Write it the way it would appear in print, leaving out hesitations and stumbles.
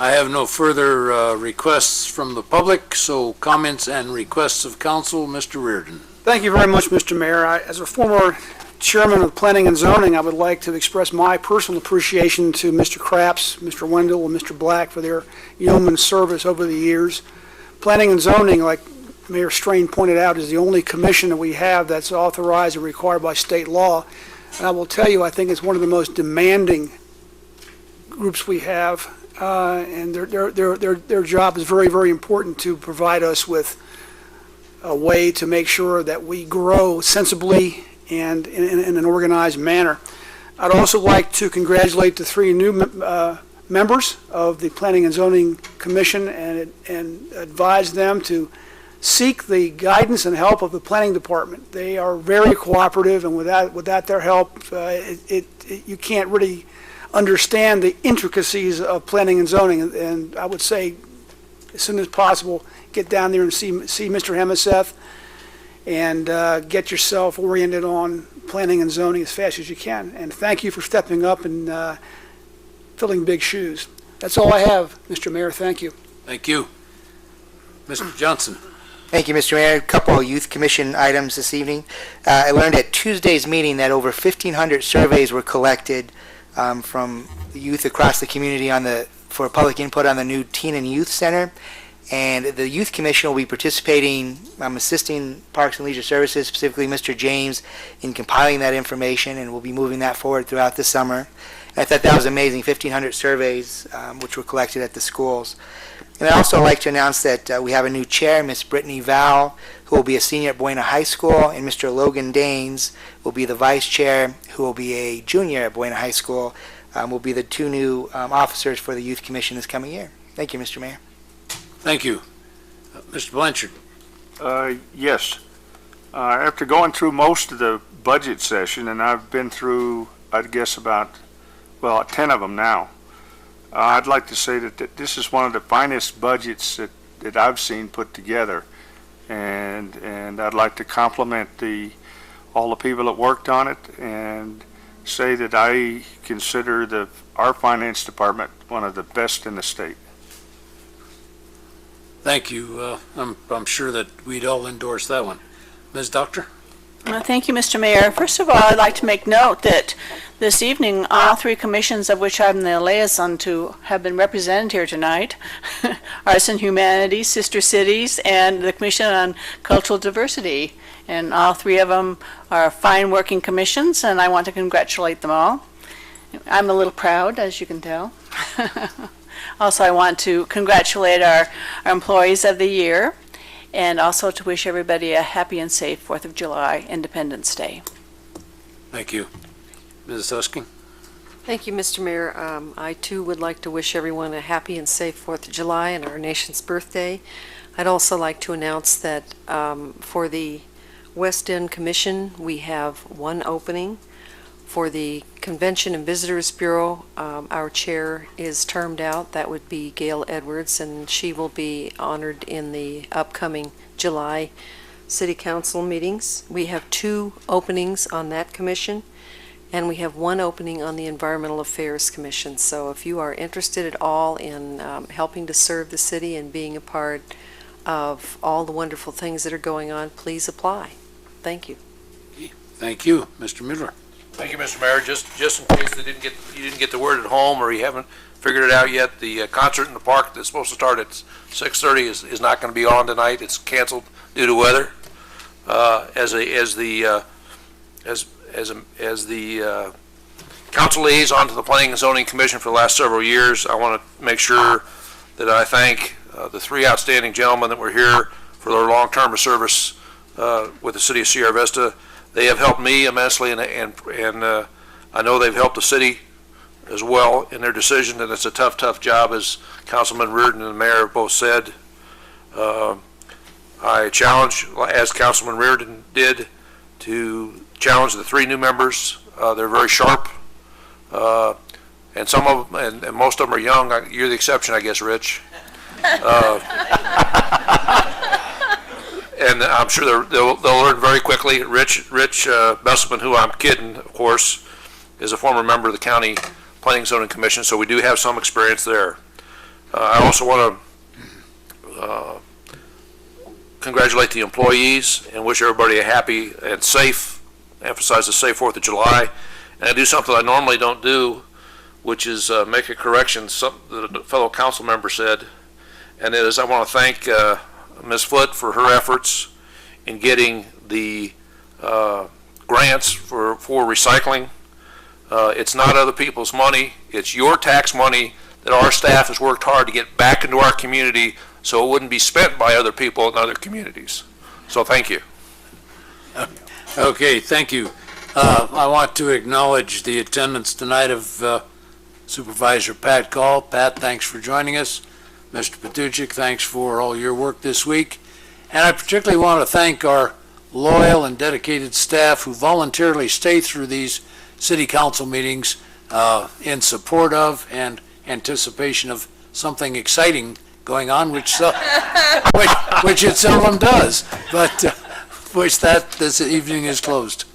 I have no further requests from the public, so comments and requests of council. Mr. Reardon. Thank you very much, Mr. Mayor. As a former chairman of Planning and Zoning, I would like to express my personal appreciation to Mr. Craps, Mr. Wendell, and Mr. Black for their yeoman service over the years. Planning and Zoning, like Mayor Strain pointed out, is the only commission that we have that's authorized and required by state law. And I will tell you, I think it's one of the most demanding groups we have, and their job is very, very important to provide us with a way to make sure that we grow sensibly and in an organized manner. I'd also like to congratulate the three new members of the Planning and Zoning Commission and advise them to seek the guidance and help of the Planning Department. They are very cooperative, and without their help, you can't really understand the intricacies of planning and zoning. And I would say, as soon as possible, get down there and see Mr. Hemiseth and get yourself oriented on planning and zoning as fast as you can. And thank you for stepping up and filling big shoes. That's all I have, Mr. Mayor. Thank you. Thank you. Mr. Johnson. Thank you, Mr. Mayor. A couple of Youth Commission items this evening. I learned at Tuesday's meeting that over 1,500 surveys were collected from youth across the community for public input on the new Teen and Youth Center. And the Youth Commission will be participating. I'm assisting Parks and Leisure Services, specifically Mr. James, in compiling that information, and we'll be moving that forward throughout the summer. And I thought that was amazing, 1,500 surveys which were collected at the schools. And I'd also like to announce that we have a new chair, Miss Brittany Val, who will be a senior at Buena High School, and Mr. Logan Daines will be the vice chair, who will be a junior at Buena High School. Will be the two new officers for the Youth Commission this coming year. Thank you, Mr. Mayor. Thank you. Mr. Blanchard. Yes. After going through most of the budget session, and I've been through, I'd guess about, 10 of them now, I'd like to say that this is one of the finest budgets that I've seen put together. And I'd like to compliment all the people that worked on it and say that I consider our finance department one of the best in the state. Thank you. I'm sure that we'd all endorse that one. Ms. Doctor? Thank you, Mr. Mayor. First of all, I'd like to make note that this evening, all three commissions of which I'm the liaison to have been represented here tonight. Arts and Humanities, Sister Cities, and the Commission on Cultural Diversity. And all three of them are fine working commissions, and I want to congratulate them all. I'm a little proud, as you can tell. Also, I want to congratulate our employees of the year, and also to wish everybody a happy and safe 4th of July Independence Day. Thank you. Ms. Husking? Thank you, Mr. Mayor. I too would like to wish everyone a happy and safe 4th of July and our nation's birthday. I'd also like to announce that for the West End Commission, we have one opening. For the Convention and Visitors Bureau, our chair is termed out. That would be Gail Edwards, and she will be honored in the upcoming July City Council meetings. We have 2 openings on that commission, and we have 1 opening on the Environmental Affairs Commission. So if you are interested at all in helping to serve the city and being a part of all the wonderful things that are going on, please apply. Thank you. Thank you. Mr. Miller? Thank you, Mr. Mayor. Just in case you didn't get the word at home or you haven't figured it out yet, the concert in the park that's supposed to start at 6:30 is not going to be on tonight. It's canceled due to weather. As the council liaison to the Planning and Zoning Commission for the last several years, I want to make sure that I thank the 3 outstanding gentlemen that were here for their long-term service with the city of Sierra Vista. They have helped me immensely, and I know they've helped the city as well in their decision, and it's a tough job, as Councilman Reardon and the mayor have both said. I challenge, as Councilman Reardon did, to challenge the 3 new members. They're very sharp, and some of them, and most of them are young. You're the exception, I guess, Rich. And I'm sure they'll learn very quickly. Rich Besselman, who I'm kidding, of course, is a former member of the County Planning and Zoning Commission, so we do have some experience there. I also want to congratulate the employees and wish everybody a happy and safe, emphasize the safe 4th of July. And I do something I normally don't do, which is make a correction that a fellow council member said. And it is, I want to thank Ms. Foote for her efforts in getting the grants for recycling. It's not other people's money. It's your tax money that our staff has worked hard to get back into our community so it wouldn't be spent by other people in other communities. So thank you. Okay, thank you. I want to acknowledge the attendance tonight of Supervisor Pat Call. Pat, thanks for joining us. Mr. Patuchik, thanks for all your work this week. And I particularly want to thank our loyal and dedicated staff who voluntarily stay through these city council meetings in support of and anticipation of something exciting going on, which it seldom does. But wish that this evening is closed.